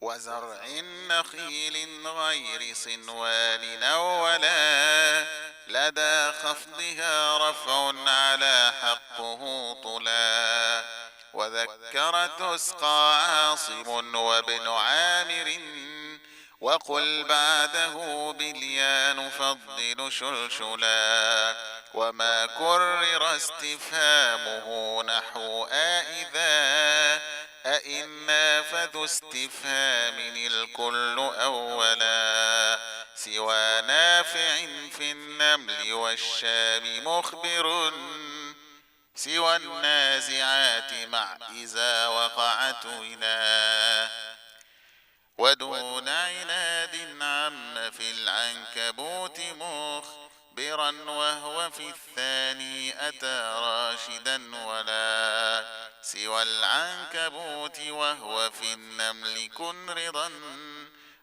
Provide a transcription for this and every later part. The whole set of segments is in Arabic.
وزرع نخيل غير صنوان أولا لدى خفضها رفع على حقه طلا. وذكر تسقى عاصم وابن عامر وقل بعده بليان فضل شلشلا. وما كرر استفهامه نحو آئذا أئنا فذو استفهام الكل أولا. سوى نافع في النمل والشام مخبر سوى النازعات مع إذا وقعت ولا. ودون عناد عم في العنكبوت مخبرا وهو في الثاني أتى راشدا ولا. سوى العنكبوت وهو في النمل كن رضا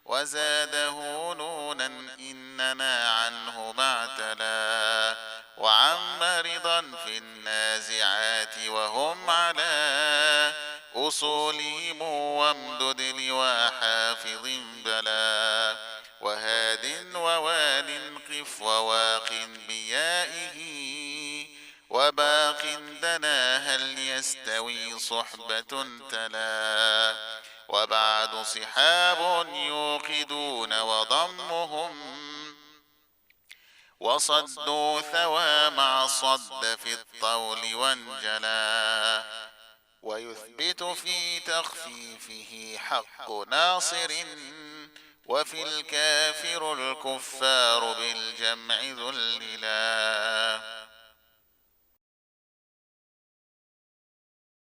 وزاده نونا إننا عنه معتلا. وعم رضا في النازعات وهم على أصولهم وامدد لوا حافظ بلا. وهاد ووال قف وواق بيائه وباق دنا هل يستوي صحبة تلا. وبعد صحاب يوقدون وضمهم وصدوا ثوى مع صد في الطول وانجلا. ويثبت في تخفيفه حق ناصر وفي الكافر الكفار بالجمع ذللا.